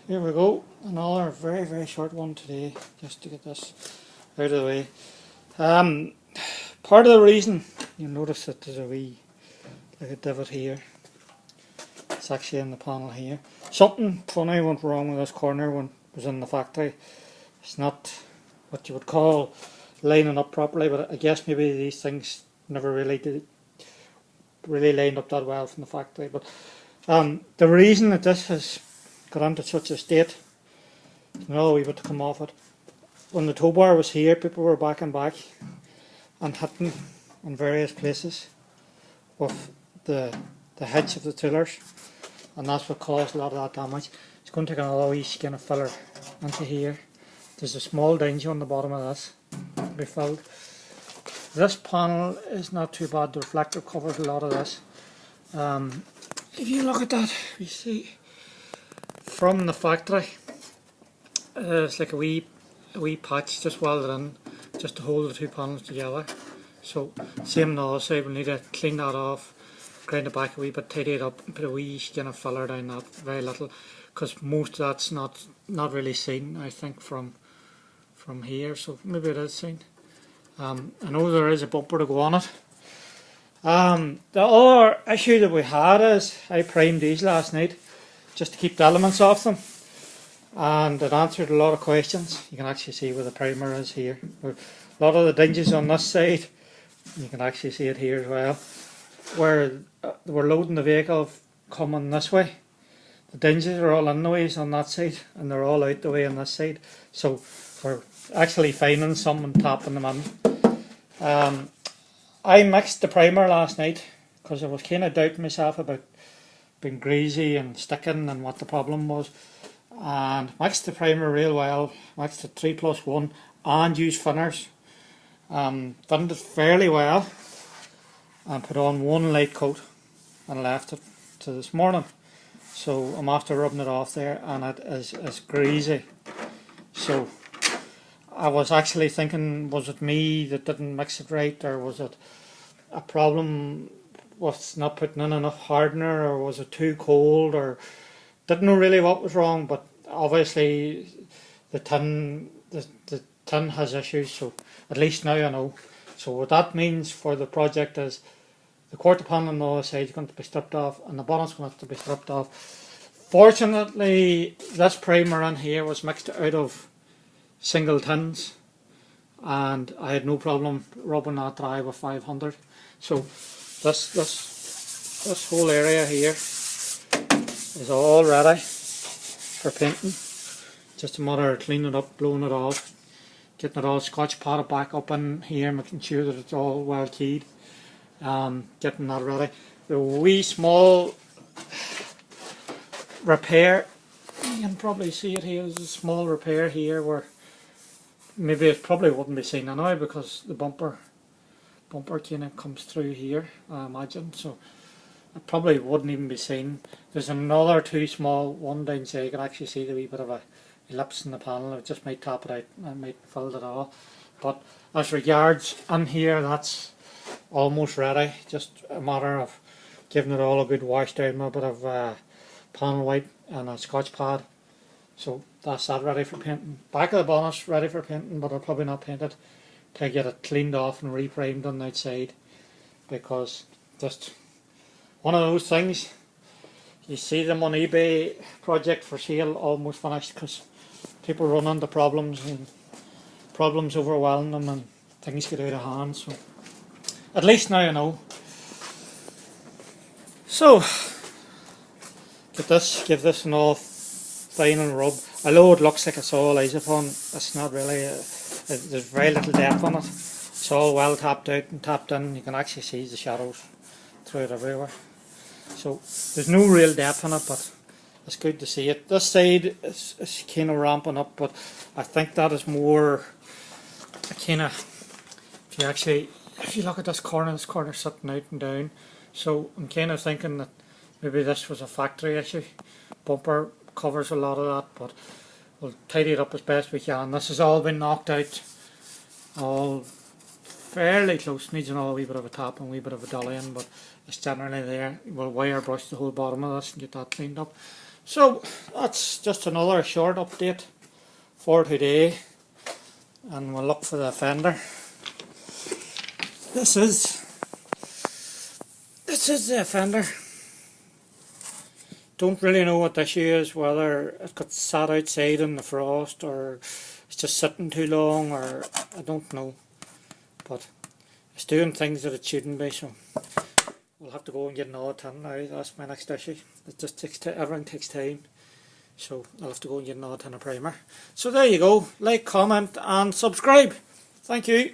Here we go, another very short one today, just to get this out of the way. Part of the reason you'll notice that there's a wee, like a divot here, it's actually in the panel here. Something funny went wrong with this corner when it was in the factory. It's not what you would call lining up properly, but I guess maybe these things never really lined up that well from the factory. But the reason that this has got into such a state, another wee bit to come off it. When the tow bar was here, people were backing back and hitting in various places with the heads of the tillers, and that's what caused a lot of that damage. It's going to take another wee skin of filler into here. There's a small dinge on the bottom of this to be filled. This panel is not too bad. The reflector covers a lot of this. If you look at that, you see from the factory, it's like a wee patch just welded in, just to hold the two panels together. So same on the other side, we need to clean that off, grind it back a wee bit, tidy it up, and put a wee skin of filler down that, very little, because most of that's not really seen, I think, from here. So maybe it is seen. I know there is a bumper to go on it. The other issue that we had is I primed these last night just to keep the elements off them, and it answered a lot of questions. You can actually see where the primer is here. A lot of the dinges on this side, you can actually see it here as well, where we're loading the vehicle coming this way. The dinges are all in the ways on that side, and they're all out the way on this side. So we're actually finding some and tapping them in. I mixed the primer last night because I was kind of doubting myself about being greasy and sticking and what the problem was, and mixed the primer real well, mixed it 3+1 and used thinners, thinned it fairly well and put on one light coat and left it to this morning. So I'm after rubbing it off there, and it is greasy. So I was actually thinking, was it me that didn't mix it right, or was it a problem with not putting in enough hardener, or was it too cold, or didn't know really what was wrong. But obviously the tin has issues, so at least now I know. So what that means for the project is the quarter panel on the other side is going to be stripped off, and the bonnet's going to have to be stripped off. Fortunately, this primer in here was mixed out of single tins, and I had no problem rubbing that dry with 500. So this whole area here is all ready for painting. Just a matter of cleaning it up, blowing it off, getting it all scotch padded back up in here, making sure that it's all well keyed, getting that ready. The wee small repair, you can probably see it here, there's a small repair here where maybe it probably wouldn't be seen anyway because the bumper kind of comes through here, I imagine, so it probably wouldn't even be seen. There's another two small, one down so you can actually see the wee bit of a ellipse in the panel. It just might tap it out and might fill it all. But as regards in here, that's almost ready, just a matter of giving it all a good wash down with a bit of panel white and a scotch pad. So that's that ready for painting. Back of the bonnet's ready for painting, but I'll probably not paint it till I get it cleaned off and reprimed on the outside, because just one of those things, you see them on eBay, project for sale, almost finished, because people run into problems and problems overwhelm them and things get out of hand. So at least now I know. So give this an all final rub. Although it looks like it's all isopon, it's not really. There's very little depth on it. It's all well tapped out and tapped in. You can actually see the shadows through it everywhere. So there's no real depth in it, but it's good to see it. This side is kind of ramping up, but I think that is more a kind of, if you look at this corner's sitting out and down. So I'm kind of thinking that maybe this was a factory issue. Bumper covers a lot of that, but we'll tidy it up as best we can. This has all been knocked out, all fairly close. Needs another wee bit of a tap and a wee bit of a dolly in, but it's generally there. We'll wire brush the whole bottom of this and get that cleaned up. So that's just another short update for today, and we'll look for the fender. This is the fender. Don't really know what the issue is, whether it got sat outside in the frost or it's just sitting too long, or I don't know, but it's doing things that it shouldn't be, so we'll have to go and get another tin now. That's my next issue. It just takes everything takes time, so I'll have to go and get another tin of primer. So there you go. Like, comment and subscribe. Thank you.